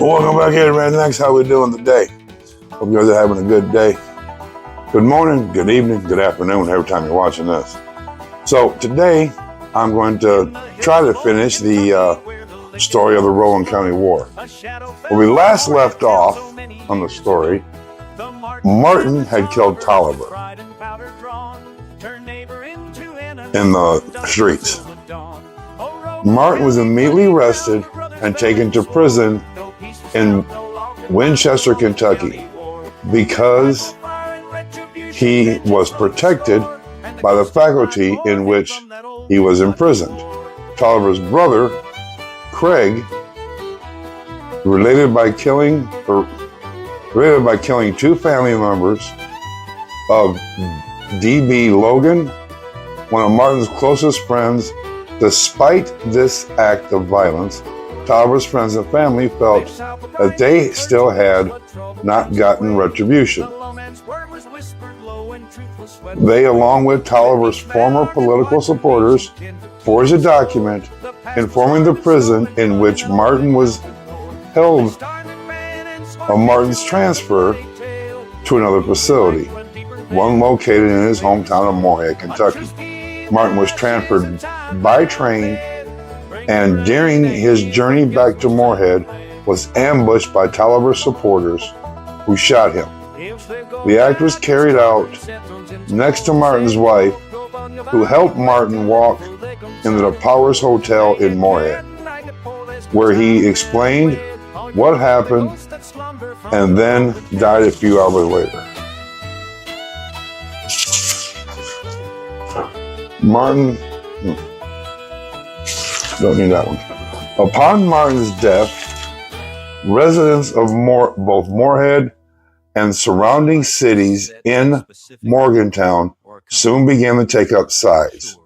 Welcome back here to Rednecks. How we doing today? Hope you guys are having a good day. Good morning, good evening, good afternoon, every time you're watching this. So today, I'm going to try to finish the story of the Rowan County War. When we last left off on the story, Martin had killed Tolliver in the streets. Martin was immediately arrested and taken to prison in Winchester, Kentucky, because he was protected by the faculty in which he was imprisoned. Tolliver's brother, Craig, related by killing two family members of D.B. Logan, one of Martin's closest friends. Despite this act of violence, Tolliver's friends and family felt that they still had not gotten retribution. They, along with Tolliver's former political supporters, forged a document informing the prison in which Martin was held of Martin's transfer to another facility, one located in his hometown of Moorhead, Kentucky. Martin was transferred by train, and during his journey back to Moorhead was ambushed by Tolliver's supporters, who shot him. The act was carried out next to Martin's wife, who helped Martin walk into the Powers Hotel in Moorhead, where he explained what happened and then died a few hours later. Martin, don't need that one. Upon Martin's death, residents of both Moorhead and surrounding cities in Morgantown soon began to take up sides,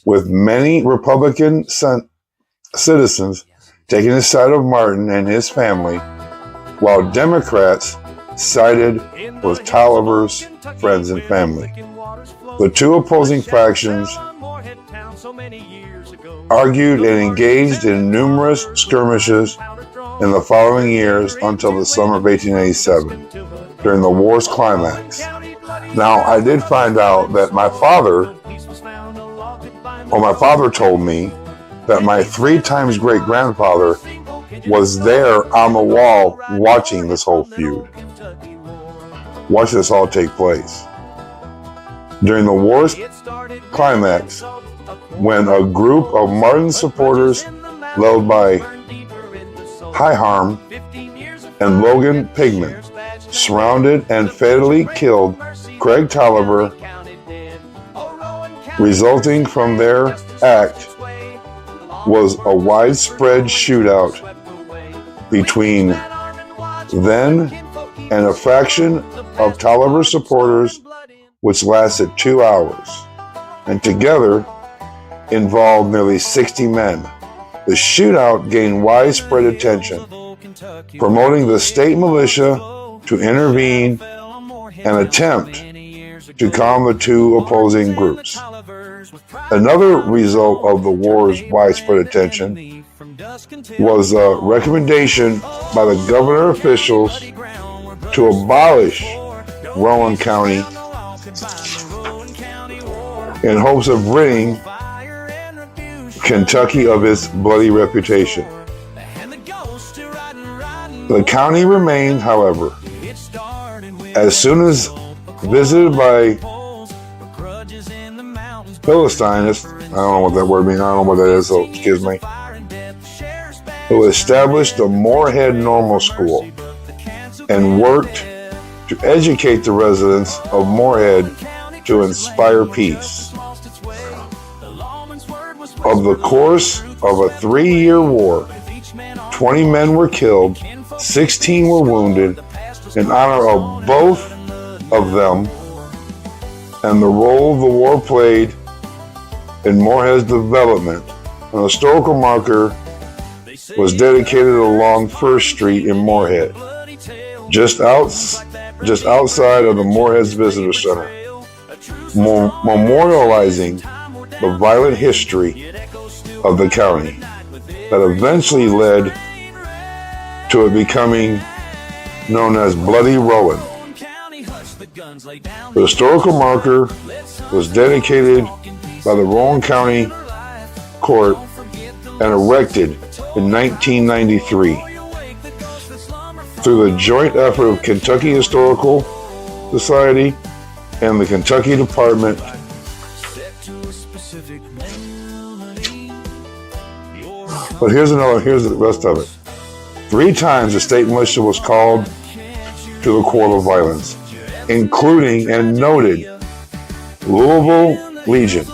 with many Republican citizens taking the side of Martin and his family, while Democrats sided with Tolliver's friends and family. The two opposing factions argued and engaged in numerous skirmishes in the following years until the summer of 1887, during the war's climax. Now, I did find out that my father told me that my 3 times great-grandfather was there on the wall watching this whole feud, watching this all take place. During the war's climax, when a group of Martin supporters led by Higham and Logan Pigman surrounded and fatally killed Craig Tolliver, resulting from their act was a widespread shootout between them and a faction of Tolliver supporters, which lasted 2 hours, and together involved nearly 60 men. The shootout gained widespread attention, promoting the state militia to intervene and attempt to calm the two opposing groups. Another result of the war's widespread attention was a recommendation by the governor officials to abolish Rowan County in hopes of ridding Kentucky of its bloody reputation. The county remained, however, as soon as visited by Philistines, I don't know what that word means, I don't know what that is, so excuse me, who established the Moorhead Normal School and worked to educate the residents of Moorhead to inspire peace. Of the course of a 3-year war, 20 men were killed, 16 were wounded, in honor of both of them, and the role the war played in Moorhead's development. An historical marker was dedicated along First Street in Moorhead, just outside of the Moorhead's Visitor Center, memorializing the violent history of the county that eventually led to it becoming known as Bloody Rowan. The historical marker was dedicated by the Rowan County Court and erected in 1993 through the joint effort of Kentucky Historical Society and the Kentucky Department . But here's the rest of it. 3 times the state militia was called to the court of violence, including and noted Louisville Legion.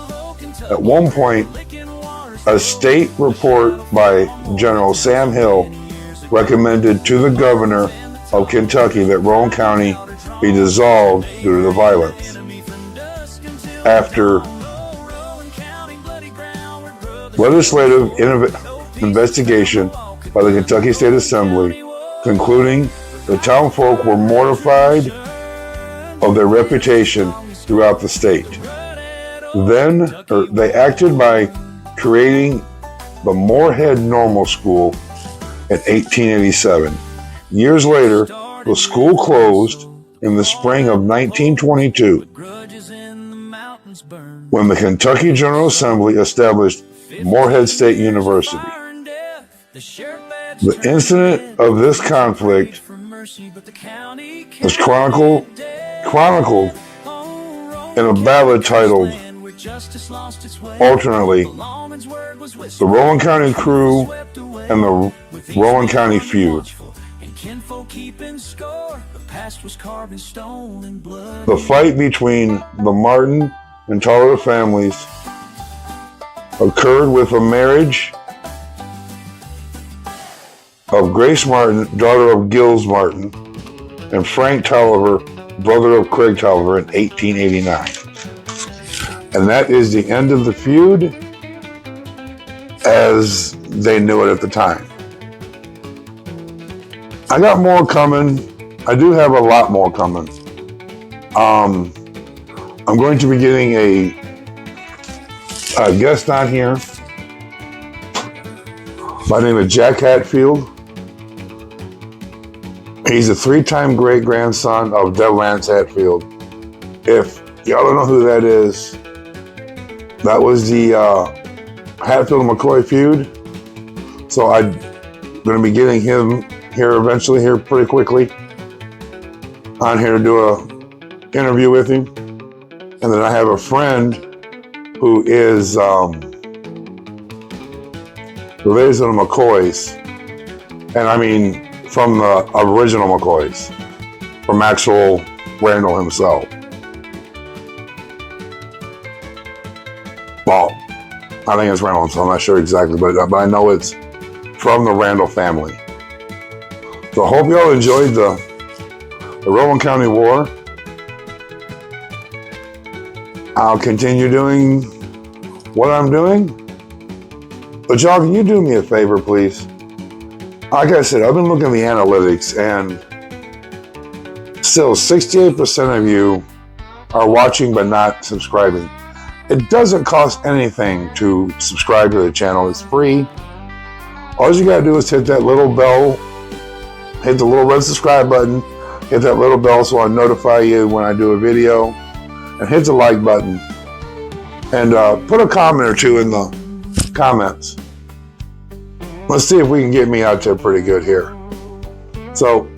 At one point, a state report by General Sam Hill recommended to the governor of Kentucky that Rowan County be dissolved due to the violence. After legislative investigation by the Kentucky State Assembly concluding the townfolk were mortified of their reputation throughout the state. Then they acted by creating the Moorhead Normal School in 1887. Years later, the school closed in the spring of 1922 when the Kentucky General Assembly established Moorhead State University. The incident of this conflict is chronicled in a ballad titled alternately The Rowan County Crew and the Rowan County Feud. The fight between the Martin and Tolliver families occurred with a marriage of Grace Martin, daughter of Gills Martin, and Frank Tolliver, brother of Craig Tolliver, in 1889. And that is the end of the feud as they knew it at the time. I got more coming. I do have a lot more coming. I'm going to be getting a guest on here by the name of Jack Hatfield. He's a 3-time great-grandson of Lance Hatfield. If y'all don't know who that is, that was the Hatfield-McCoy feud. So I'm going to be getting him here eventually, here pretty quickly, on here to do an interview with him. And then I have a friend who is related to the McCoys. And I mean, from the original McCoys, from actual Randall himself. Well, I think it's Randall, so I'm not sure exactly, but I know it's from the Randall family. So I hope y'all enjoyed the Rowan County War. I'll continue doing what I'm doing. But y'all, can you do me a favor, please? Like I said, I've been looking at the analytics, and still 68% of you are watching but not subscribing. It doesn't cost anything to subscribe to the channel. It's free. All you gotta do is hit that little bell, hit the little red subscribe button, hit that little bell so I notify you when I do a video, and hit the like button. And put a comment or two in the comments. Let's see if we can get me out there pretty good here. So,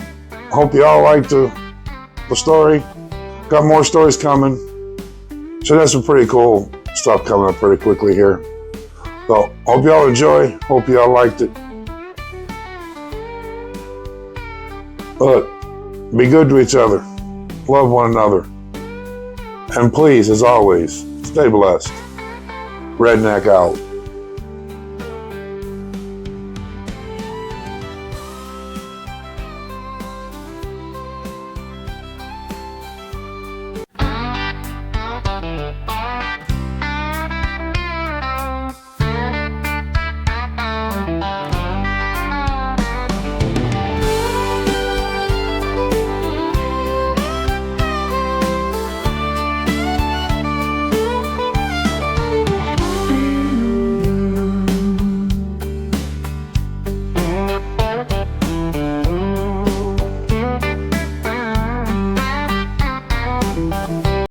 hope you all liked the story. Got more stories coming. Should have some pretty cool stuff coming up pretty quickly here. So, hope y'all enjoy. Hope y'all liked it. Look, be good to each other. Love one another. And please, as always, stay blessed. Redneck out.